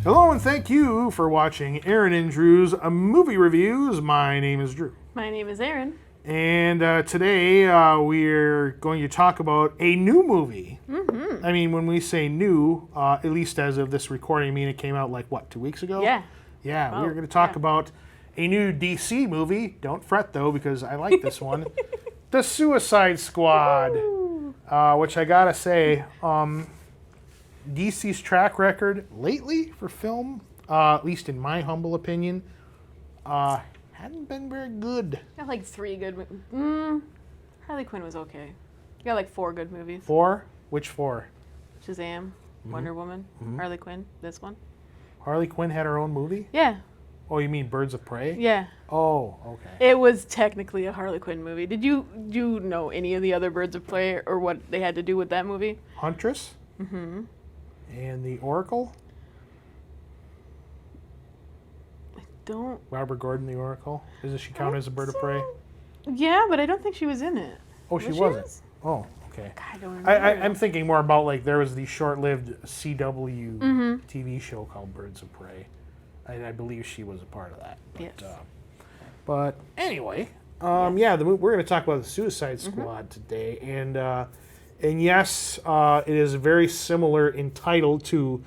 Hello and thank you for watching Erin and Drew's movie reviews. My name is Drew. My name is Erin. And today we're going to talk about a new movie. Mm-hmm. I mean, when we say new, at least as of this recording, I mean it came out like, what, 2 weeks ago? Yeah. Yeah, we're going to talk about a new DC movie. Don't fret, though, because I like this one. The Suicide Squad, which I gotta say, DC's track record lately for film, at least in my humble opinion, hadn't been very good. Got like 3 good movies. Harley Quinn was okay. You got like 4 good movies. 4? Which 4? Shazam, Wonder Woman, Harley Quinn, this one. Harley Quinn had her own movie? Yeah. Oh, you mean Birds of Prey? Yeah. Oh, okay. It was technically a Harley Quinn movie. Did you know any of the other Birds of Prey or what they had to do with that movie? Huntress? Mm-hmm. And the Oracle? I don't... Barbara Gordon, the Oracle? Does she count as a bird of prey? Yeah, but I don't think she was in it. Oh, she wasn't? Oh, okay. God, I don't remember. I'm thinking more about, like, there was the short-lived CW TV show called Birds of Prey. I believe she was a part of that. But, Yes. But anyway, we're going to talk about the Suicide Squad today. And yes, it is very similar in title to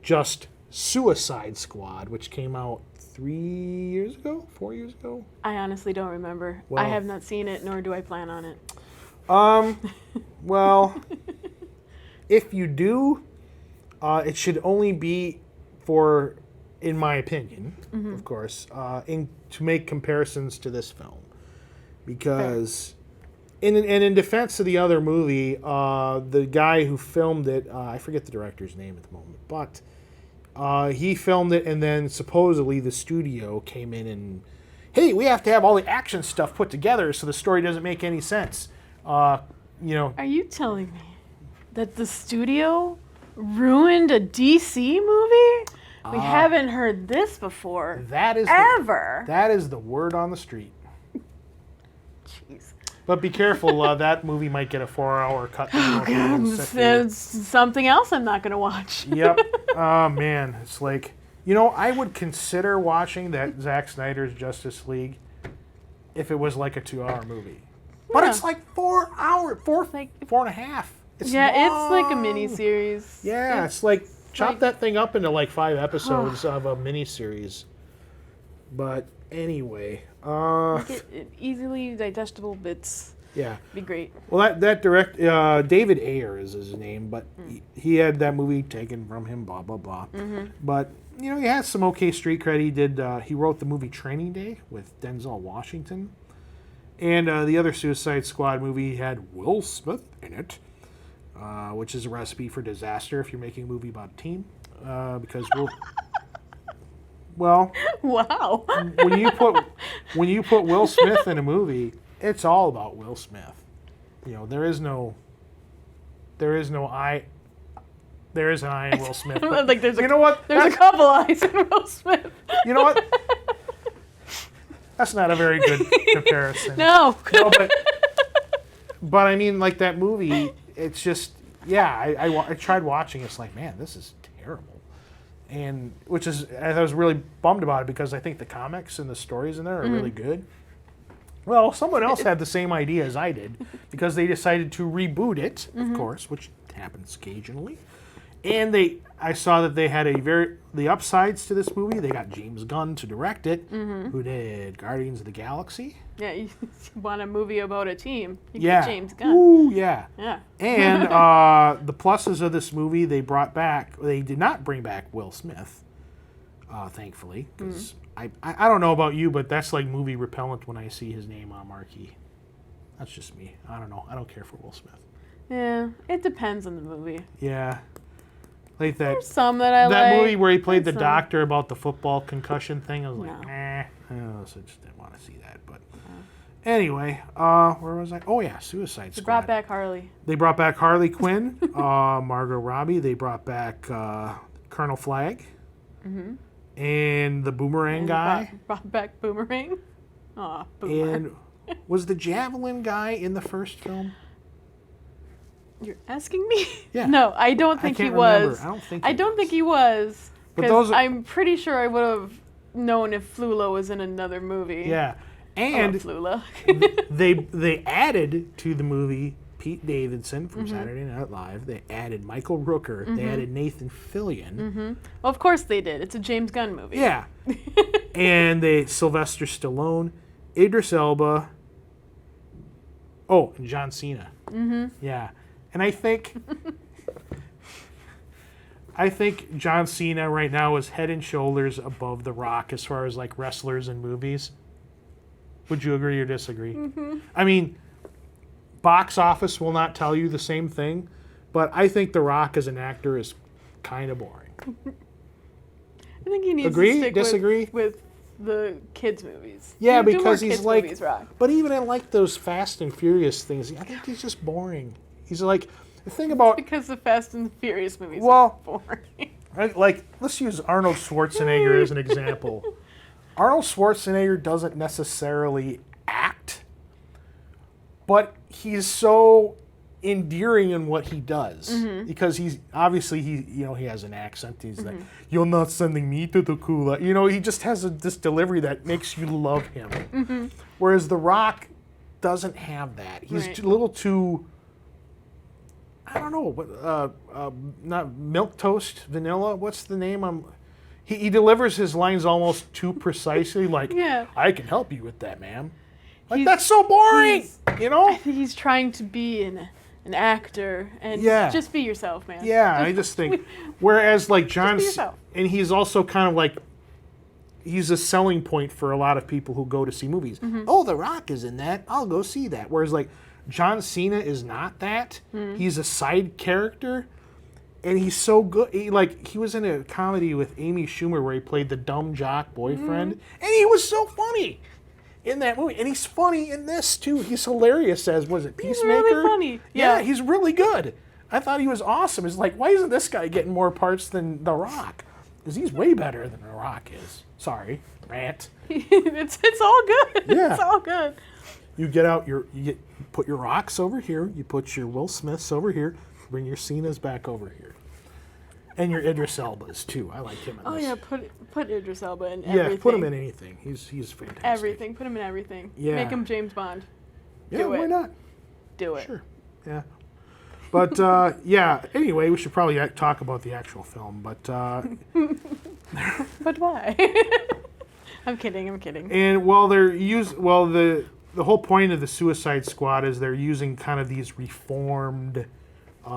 just Suicide Squad, which came out 4 years ago? I honestly don't remember. Well, I have not seen it, nor do I plan on it. Well, if you do, it should only be for, in my opinion, of course, to make comparisons to this film. Because, in defense of the other movie, the guy who filmed it, I forget the director's name at the moment, but he filmed it, and then supposedly the studio came in and, hey, we have to have all the action stuff put together so the story doesn't make any sense. Are you telling me that the studio ruined a DC movie? We haven't heard this before. That is ever. That is the word on the street. Jeez. But be careful, that movie might get a 4-hour cut. Oh, God. It's something else I'm not going to watch. Yep. Oh, man. It's like, I would consider watching that Zack Snyder's Justice League if it was like a 2-hour movie. But it's like 4 hours, 4.5. It's yeah, long. it's like a mini-series. Yeah, it's like chop that thing up into like 5 episodes of a mini-series. But anyway, easily digestible bits. Yeah, be great. Well, that David Ayers is his name, but he had that movie taken from him. Blah blah blah. But he has some okay street cred. He wrote the movie Training Day with Denzel Washington, and the other Suicide Squad movie had Will Smith in it. Which is a recipe for disaster if you're making a movie about a team, because wow, when you put Will Smith in a movie, it's all about Will Smith. There is an I in Will Smith. Like there's what? There's a couple eyes in Will Smith. You know what? That's not a very good comparison. No, but I mean, like that movie. It's just, I tried watching. It's like, man, this is terrible, and I was really bummed about it because I think the comics and the stories in there are really good. Well, someone else had the same idea as I did because they decided to reboot it, of course, which happens occasionally. And I saw that they had the upsides to this movie. They got James Gunn to direct it, who did Guardians of the Galaxy. Yeah, you want a movie about a team? You get James Gunn. Ooh, yeah. Yeah. And the pluses of this movie, they did not bring back Will Smith, thankfully, because I don't know about you, but that's like movie repellent when I see his name on a marquee. That's just me. I don't know. I don't care for Will Smith. Yeah, it depends on the movie. Yeah. Like that. There's some that I like. That movie where he played the doctor about the football concussion thing. I was like, nah. So I just didn't want to see that. But anyway, where was I? Oh yeah, Suicide Squad. They brought back Harley. They brought back Harley Quinn, Margot Robbie. They brought back Colonel Flagg, and the Boomerang guy. Brought back Boomerang. Aw, Boomerang. And was the Javelin guy in the first film? You're asking me? Yeah. No, I don't think he was. I don't think he was. Because I'm pretty sure I would have known if Flula was in another movie. Yeah. And Flula. they added to the movie Pete Davidson from Saturday Night Live. They added Michael Rooker. They added Nathan Fillion. Well, of course they did. It's a James Gunn movie. Yeah. And Sylvester Stallone, Idris Elba. Oh, and John Cena. Yeah. And I think John Cena right now is head and shoulders above The Rock as far as like wrestlers in movies. Would you agree or disagree? I mean, box office will not tell you the same thing, but I think The Rock as an actor is kind of boring. I think he needs Agree? to stick Disagree? with the kids' movies. Yeah, Do more because he's kids' like, movies, Rock. but even in like those Fast and Furious things, I think he's just boring. He's like, the thing about... Because the Fast and Furious movies are boring. Like, let's use Arnold Schwarzenegger as an example. Arnold Schwarzenegger doesn't necessarily act, but he's so endearing in what he does because he has an accent. He's like, "You're not sending me to the cooler." He just has this delivery that makes you love him. Whereas The Rock doesn't have that. He's a little too. I don't know, but not milquetoast vanilla. What's the name? He delivers his lines almost too precisely. Like, I can help you with that, ma'am. Like, that's so boring. I think he's trying to be an actor and just be yourself, man. Yeah, I just think. Whereas like John, and he's also kind of like. He's a selling point for a lot of people who go to see movies. Oh, The Rock is in that. I'll go see that. Whereas like John Cena is not that. He's a side character, and he's so good. He was in a comedy with Amy Schumer where he played the dumb jock boyfriend, and he was so funny in that movie. And he's funny in this too. He's hilarious as Peacemaker. He's really funny. Yeah, he's really good. I thought he was awesome. It's like, why isn't this guy getting more parts than The Rock? Because he's way better than The Rock is. Sorry, rant. It's all good. Yeah. It's all good. You get out put your Rocks over here. You put your Will Smiths over here. Bring your Cenas back over here. And your Idris Elbas too. I like him in this. Yeah, put Idris Elba in everything. Yeah, put him in anything. He's fantastic. Everything. Put him in everything. Yeah. Make him James Bond. Yeah, why not? Do it. Sure. Yeah. But anyway, we should probably talk about the actual film. But but why? I'm kidding. And the whole point of the Suicide Squad is they're using kind of these reformed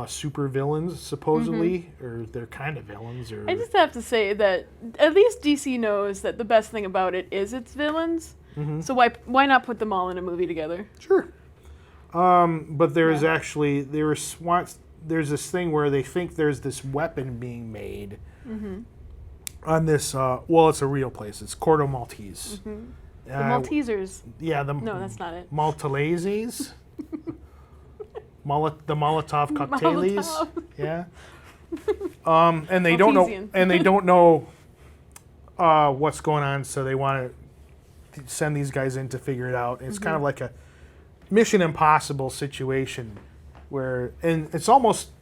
super villains, supposedly, or they're kind of villains. Or I just have to say that at least DC knows that the best thing about it is its villains. So why not put them all in a movie together? Sure. But there's actually there's this thing where they think there's this weapon being made on this. It's a real place. It's Corto Maltese. The Maltesers. Yeah. No, that's not it. Maltaleses. The Molotov cocktails. Yeah. And they don't know. And they don't know what's going on, so they want to send these guys in to figure it out. And it's kind of like a Mission Impossible situation and it's almost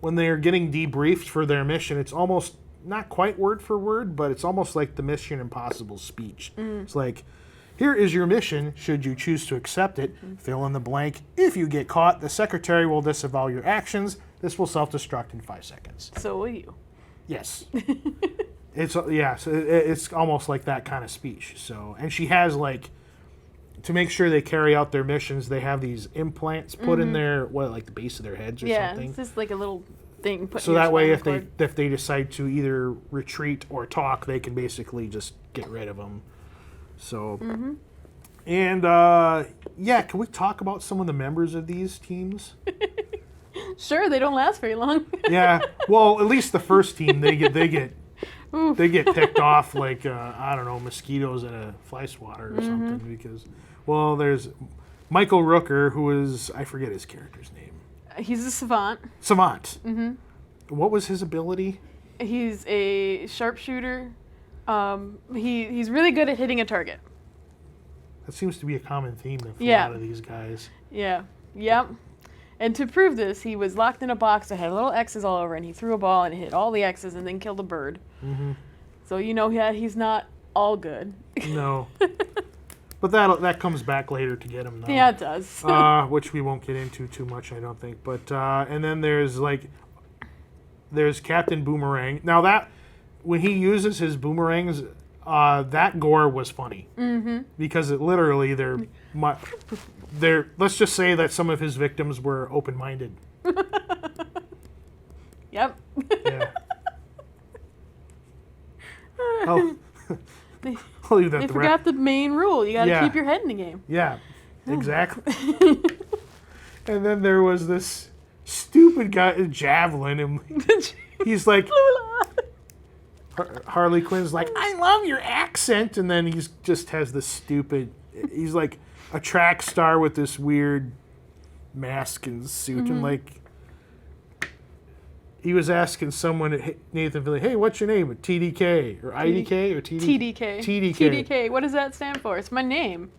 when they're getting debriefed for their mission, it's almost not quite word for word, but it's almost like the Mission Impossible speech. It's like, here is your mission, should you choose to accept it, fill in the blank. If you get caught, the secretary will disavow your actions. This will self-destruct in 5 seconds. So will you. Yes. So it's almost like that kind of speech. So, and she has to make sure they carry out their missions, they have these implants put in their the base of their heads or something. Yeah, it's just like a little thing. So that way, if they decide to either retreat or talk, they can basically just get rid of them. So, and can we talk about some of the members of these teams? Sure, they don't last very long. Yeah, well, at least the first team they get picked off like I don't know, mosquitoes in a fly swatter or something because. Well, there's Michael Rooker, who is, I forget his character's name. He's a savant. Savant. What was his ability? He's a sharpshooter. He's really good at hitting a target. That seems to be a common theme for a lot of these guys. Yeah. Yep. And to prove this, he was locked in a box that had little X's all over, and he threw a ball and hit all the X's and then killed a bird. So he's not all good. No. But that comes back later to get him, though. Yeah, it does. Which we won't get into too much, I don't think. But and then there's Captain Boomerang. Now that when he uses his boomerangs, that gore was funny. Mm-hmm. Because it literally let's just say that some of his victims were open-minded. Yep. Yeah. Oh. I'll leave that They to forgot the main rule. You got to keep your head in the game. Yeah, exactly. And then there was this stupid guy, Javelin, and he's like, Harley Quinn's like, I love your accent, and then he's just has this stupid, he's like a track star with this weird mask and suit, and like, he was asking someone at Nathan Fillion, hey, what's your name? TDK or IDK or TDK? TDK. TDK. What does that stand for? It's my name.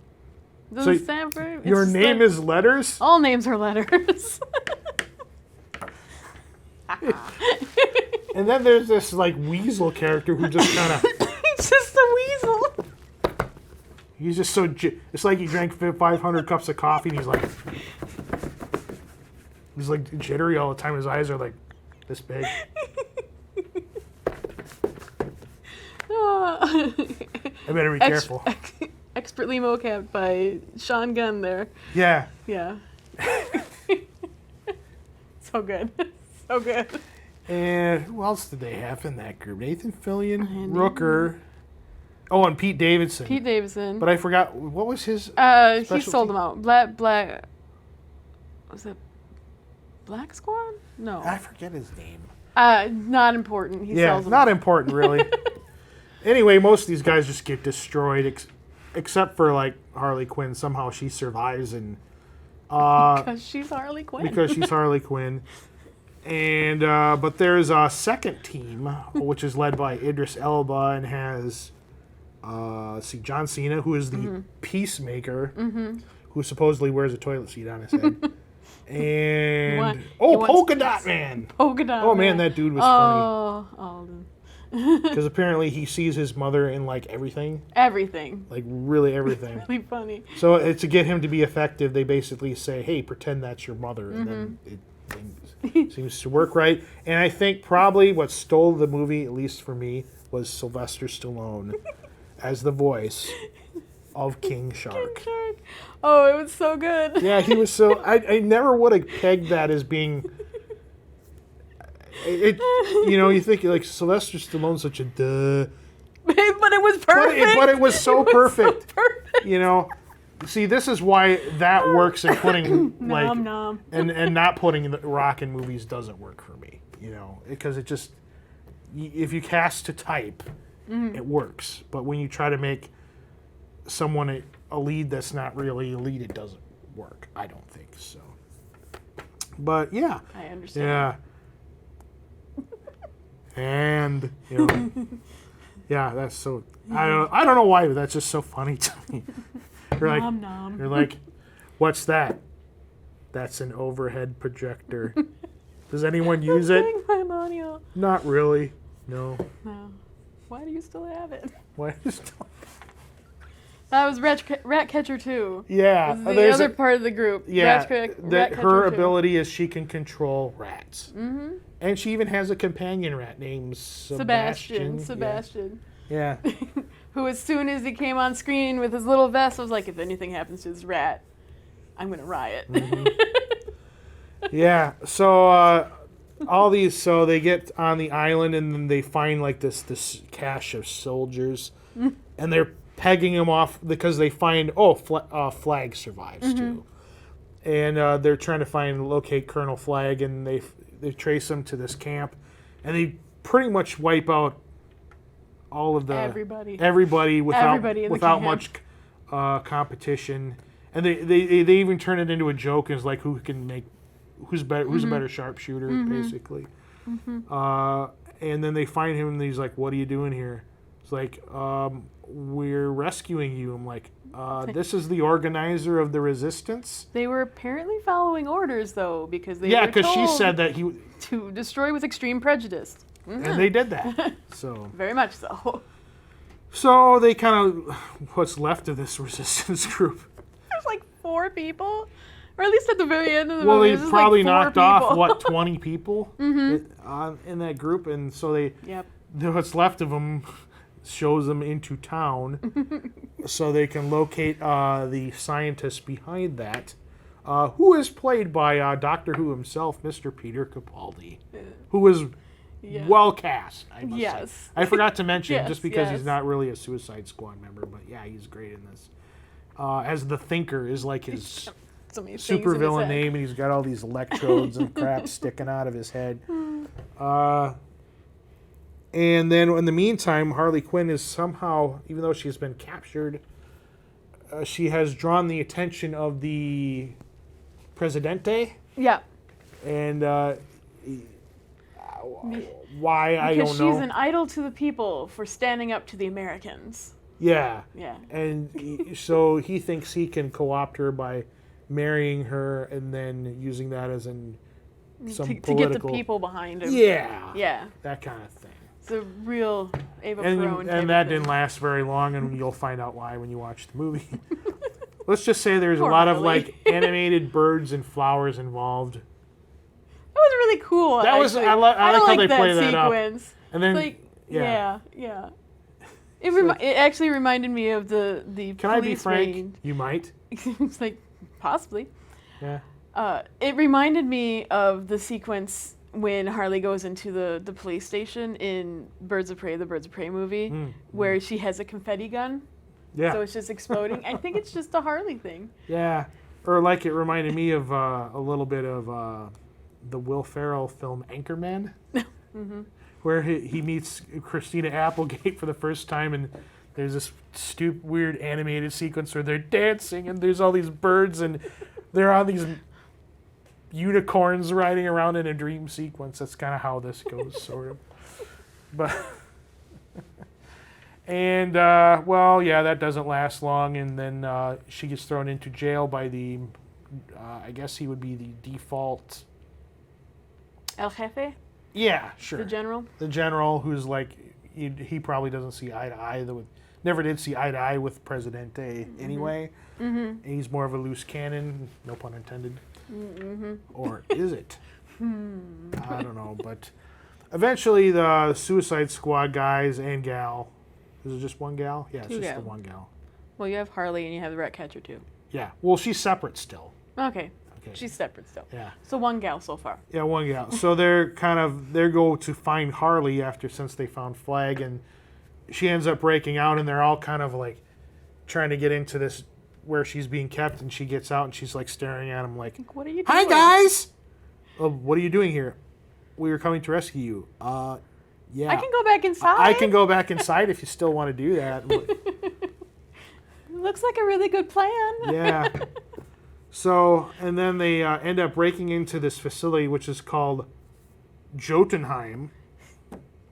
Doesn't it stand for? Your name is letters? All names are letters. And then there's this like weasel character who just kind of... He's just a weasel. He's just so... It's like he drank 500 cups of coffee and he's like jittery all the time. His eyes are like this big. I better be careful. Expertly mocapped by Sean Gunn there. Yeah. Yeah. So good. So good. And who else did they have in that group? Nathan Fillion, Rooker. Oh, and Pete Davidson. Pete Davidson. But I forgot, what was his he sold them out. Black. Was it Black Squad? No. I forget his name. Not important. He sells them. Not important, really. Anyway, most of these guys just get destroyed, except for, like, Harley Quinn. Somehow she survives, and... because she's Harley Quinn. Because she's Harley Quinn. And, but there's a second team, which is led by Idris Elba, and has, John Cena, who is the Peacemaker, who supposedly wears a toilet seat on his head. And Polka Dot Man. Polka Dot. Oh man, that dude was funny. Oh. Because apparently he sees his mother in like everything. Everything. Like really everything. Really funny. So to get him to be effective, they basically say, "Hey, pretend that's your mother," and then it seems to work right. And I think probably what stole the movie, at least for me, was Sylvester Stallone as the voice of King Shark. King Shark. Oh, it was so good. Yeah, he was so... I never would have pegged that as being... you think like Sylvester Stallone's such a duh. But it was perfect. But it was so perfect. So perfect. See, this is why that works and putting like... nom. And not putting the Rock in movies doesn't work for me. Because it just... If you cast to type, it works. But when you try to make someone a lead that's not really a lead, it doesn't work. I don't think so. But yeah. I understand. Yeah. And yeah, that's so. I don't know why, but that's just so funny to me. You're like, what's that? That's an overhead projector. Does anyone use it? Not really. No. Why do you still have it? Why do you still? That was Ratcatcher 2. Yeah. The other part of the group. Yeah. Ratcatcher her 2. ability is she can control rats. Mm-hmm. And she even has a companion rat named Sebastian. Yeah. Who, as soon as he came on screen with his little vest, was like, if anything happens to this rat, I'm going to riot. Mm-hmm. Yeah. So so they get on the island and then they find like this cache of soldiers, and they're pegging him off because they find Flag survives too, and they're trying to locate Colonel Flag, and they trace him to this camp, and they pretty much wipe out all of everybody without much competition, and they even turn it into a joke as like who's a better sharpshooter basically, and then they find him and he's like, what are you doing here? It's like, we're rescuing you. I'm like, this is the organizer of the resistance. They were apparently following orders, though, because they were because she told said that to destroy with extreme prejudice. And they did that. So very much so. So they kind of, what's left of this resistance group. There's like 4 people. Or at least at the very end of the movie. movie. Well, they probably knocked off, people. what, 20 people in that group. And so what's left of them shows them into town so they can locate the scientist behind that, who is played by Doctor Who himself, Mr. Peter Capaldi, who was well cast, I must say. I forgot to mention, just because he's not really a Suicide Squad member, but yeah, he's great in this. As the Thinker is like his super villain name, and he's got all these electrodes and crap sticking out of his head. And then in the meantime, Harley Quinn is somehow, even though she's been captured, she has drawn the attention of the Presidente. Yeah. And why, I don't know. Because she's an idol to the people for standing up to the Americans. Yeah. Yeah. And so he thinks he can co-opt her by marrying her and then using that as some to political... get the people behind him. Yeah. Yeah. That kind of thing. It's a real Ava Perón And that didn't last very long, and you'll find out why when you watch the movie. Let's just say there's a lot of like animated birds and flowers involved. That was really cool. That was I like how they play that sequence. Up. And then like, yeah. It actually reminded me of the Can I be police frank? raid. You might. It's like possibly. Yeah. It reminded me of the sequence when Harley goes into the police station in Birds of Prey, the Birds of Prey movie, where she has a confetti gun. Yeah. So it's just exploding. I think it's just a Harley thing. Yeah. Or like it reminded me of a little bit of the Will Ferrell film Anchorman, where he meets Christina Applegate for the first time, and there's this stupid, weird animated sequence where they're dancing, and there's all these birds, and they're on these unicorns riding around in a dream sequence. That's kind of how this goes, sort of. But and that doesn't last long, and then she gets thrown into jail by the I guess he would be the default El Jefe? Yeah, sure. The general? The general, who's like, he probably doesn't see eye to eye, never did see eye to eye with Presidente anyway. He's more of a loose cannon, no pun intended. Or is it? I don't know, but eventually the Suicide Squad guys and gal, is it just one gal? Yeah, it's just the one gal. Well, you have Harley and you have the Ratcatcher too. Yeah, well, she's separate still. Okay. She's separate still. Yeah. So one gal so far. Yeah, one gal. So they go to find Harley since they found Flag, and she ends up breaking out, and they're all kind of like trying to get into this where she's being kept, and she gets out and she's like staring at him like, what are you doing? Hi guys! Oh, what are you doing here? We were coming to rescue you. Yeah. I can go back inside. I can go back inside if you still want to do that. Looks like a really good plan. Yeah. So, and then they end up breaking into this facility, which is called Jotunheim,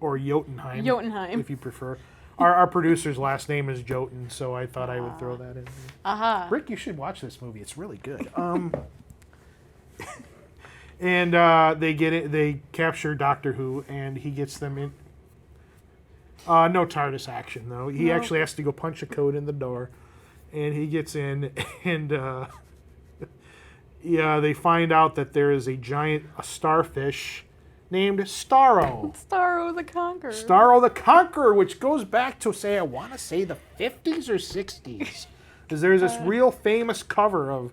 or Jotunheim. Jotunheim. If you prefer. Our producer's last name is Jotun, so I thought I would throw that in. Rick, you should watch this movie. It's really good. And they capture Doctor Who, and he gets them in. No TARDIS action, though. He actually has to go punch a code in the door, and he gets in, and they find out that there is a starfish named Starro. Starro the Conqueror. Starro the Conqueror, which goes back to, I want to say the 50s or 60s. Because there's this real famous cover of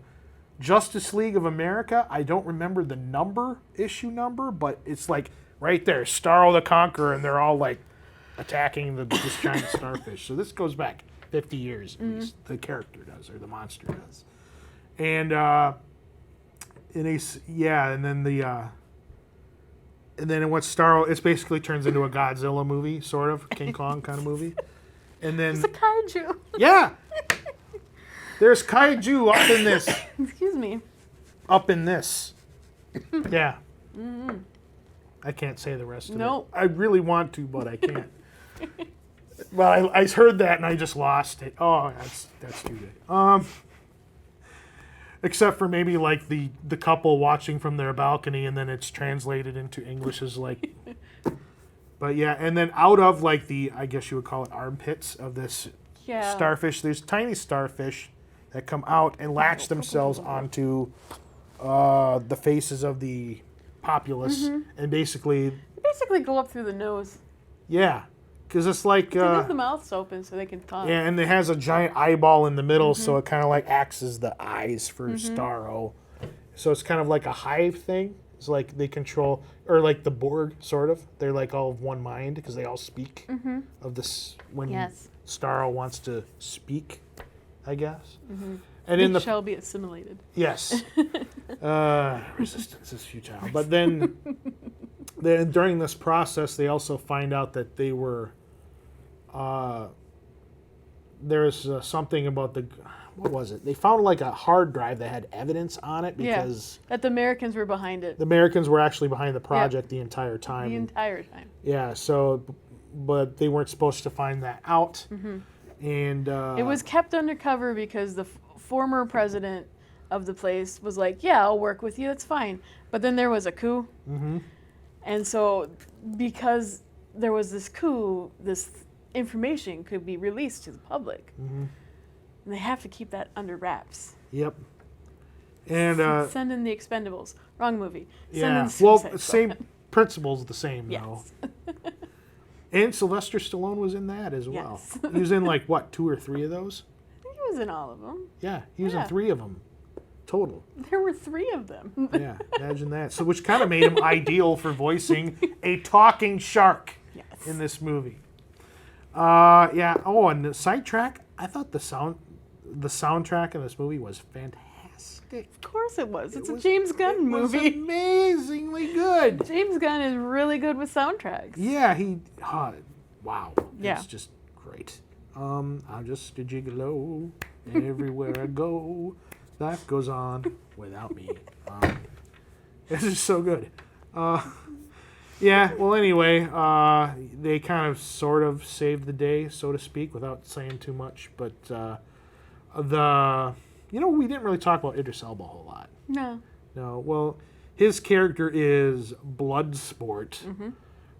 Justice League of America. I don't remember the issue number, but it's like right there, Starro the Conqueror, and they're all like attacking this giant starfish. So this goes back 50 years, at least, the character does, or the monster does. And and then what Starro, it basically turns into a Godzilla movie, sort of, King Kong kind of movie. And then it's a kaiju. Yeah. There's kaiju up in this. Excuse me. Up in this. Yeah. I can't say the rest of it. I really want to, but I can't. Well, I heard that and I just lost it. Oh, that's too good. Except for maybe like the couple watching from their balcony, and then it's translated into English as like, But yeah, and then out of like the, I guess you would call it armpits of this starfish, there's tiny starfish that come out and latch themselves onto the faces of the populace and basically go up through the nose. Yeah, because it's like the mouth's open so they can talk. Yeah, and it has a giant eyeball in the middle, so it kind of like acts as the eyes for Starro. So it's kind of like a hive thing. It's like they control, or like the Borg, sort of. They're like all of one mind because they all speak of this when Starro wants to speak, I guess. And in the shall be assimilated. Yes. Resistance is futile. But then during this process, they also find out that they were, there's something about what was it? They found like a hard drive that had evidence on it because... that the Americans were behind it. The Americans were actually behind the project the entire time. The entire time. Yeah, so, but they weren't supposed to find that out. And it was kept undercover because the former president of the place was like, yeah, I'll work with you, that's fine. But then there was a coup. And so because there was this coup, this information could be released to the public. And they have to keep that under wraps. Yep. And Send in the Expendables. Wrong movie. Yeah. Well, same principle's the same though. And Sylvester Stallone was in that as well. He was in like what, 2 or 3 of those? I think he was in all of them. Yeah, he was in 3 of them. Total. There were 3 of them. Yeah, imagine that. So, which kind of made him ideal for voicing a talking shark in this movie. Yeah. Oh, and the sidetrack. I thought the soundtrack in this movie was fantastic. Of course it was. It's a James Gunn movie. It was amazingly good. James Gunn is really good with soundtracks. Yeah, wow. Yeah. It's just great. I'm just a gigolo. Everywhere I go, life goes on without me. This is so good. Yeah, well, anyway, they kind of sort of saved the day, so to speak, without saying too much. But we didn't really talk about Idris Elba a whole lot. No. No, well, his character is Bloodsport,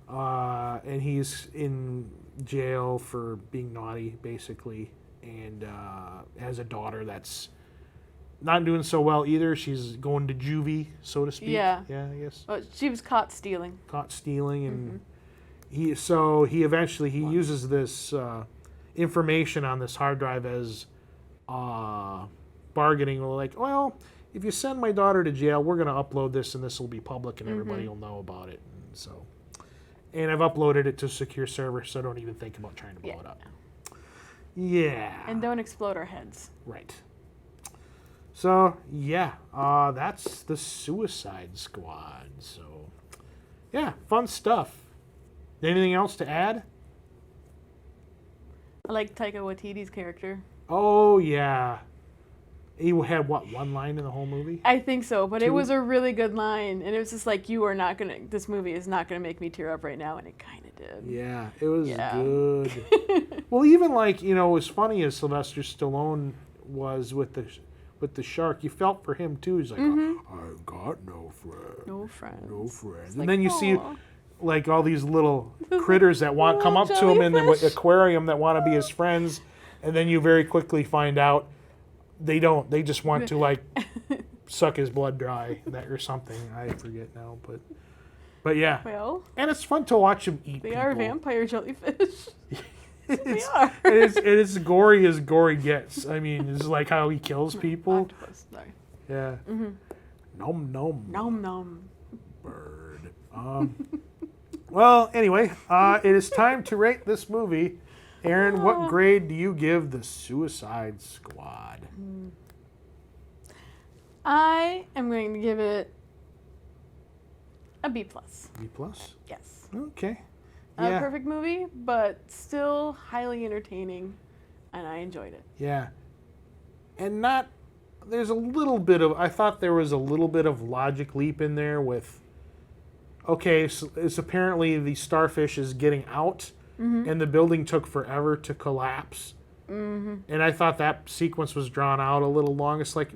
and he's in jail for being naughty, basically, and has a daughter that's not doing so well either. She's going to juvie, so to speak. Yeah. Yeah, I guess. Well, she was caught stealing. And he eventually uses this information on this hard drive as bargaining. Like, well, if you send my daughter to jail, we're going to upload this, and this will be public, and everybody will know about it. And I've uploaded it to a secure server, so don't even think about trying to blow it up. Yeah. And don't explode our heads. Right. So, yeah, that's the Suicide Squad. So, yeah, fun stuff. Anything else to add? I like Taika Waititi's character. Oh, yeah. He had, what, 1 line in the whole movie? I think so, but 2? It was a really good line. And it was just like, this movie is not going to make me tear up right now. And it kind of did. Yeah, it was good. Well, even like, as funny as Sylvester Stallone was with the shark, you felt for him too. He's like, I've got no friends. No friends. No friends. And like, then you see like all these little critters that come up to him in the aquarium that want to be his friends, and then you very quickly find out they don't. They just want to like suck his blood dry or something. I forget now, but yeah. Well, and it's fun to watch him eat. They people. are vampire jellyfish. They are. It's gory as gory gets. I mean, it's like how he kills people. Octopus, no. Yeah. Nom nom. Nom nom. Bird. Well, anyway, it is time to rate this movie. Erin, what grade do you give the Suicide Squad? I am going to give it a B+. B+? Yes. Okay. Not a perfect movie, but still highly entertaining, and I enjoyed it. Yeah. And there's a little bit of, I thought there was a little bit of logic leap in there with, okay, so it's apparently the starfish is getting out, and the building took forever to collapse. And I thought that sequence was drawn out a little long. It's like,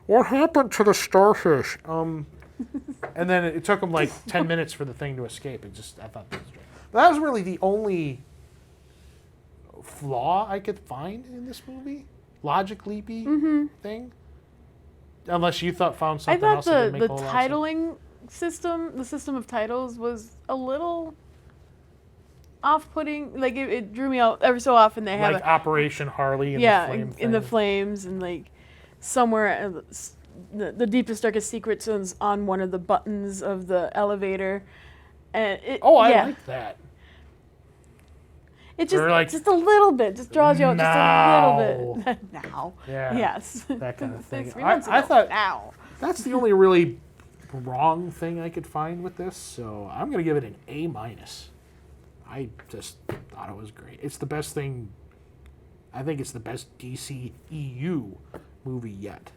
what happened to the starfish? And then it took them like 10 minutes for the thing to escape. I thought that was strange. That was really the only flaw I could find in this movie. Logic leapy thing. Unless you found I something thought else that didn't make the a whole lot of sense. titling system, the system of titles, was a little off-putting. Like it drew me out every so often. They have Like Operation Harley and the yeah, flame in the thing. flames, and like somewhere the deepest darkest secrets is on one of the buttons of the elevator. And I like that. It just Or like, just a little bit, just draws you out just a little bit. Now, Yeah. yes, That kind of thing. 3 months I ago. thought Now. that's the only really wrong thing I could find with this, so I'm going to give it an A-. I just thought it was great. It's the best thing. I think it's the best DCEU movie yet.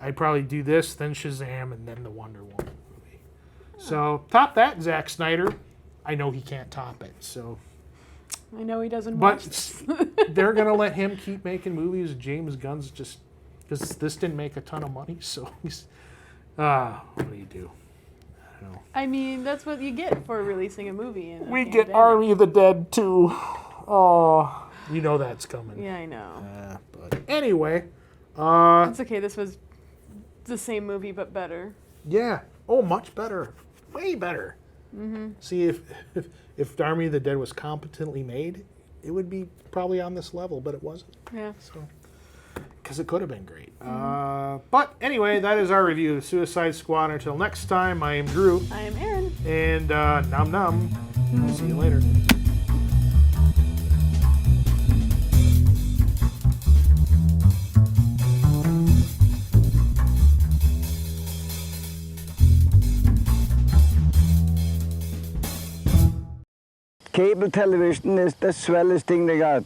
I'd probably do this, then Shazam, and then the Wonder Woman movie. So, top that, Zack Snyder. I know he can't top it, so. I know he doesn't watch this. They're going to let him keep making movies. James Gunn's just, because this didn't make a ton of money, so he's, what do you do? I don't know. I mean, that's what you get for releasing a movie. We get Army of the Dead too. Oh, you know that's coming. Yeah, I know. But anyway, It's okay. This was the same movie but better. yeah. Oh, much better. Way better. Mm-hmm. See, if Army of the Dead was competently made, it would be probably on this level, but it wasn't. Yeah. So, because it could have been great. But anyway, that is our review of Suicide Squad. Until next time, I am Drew. I am Erin. And nom nom. See you later. Cable television is the swellest thing they got.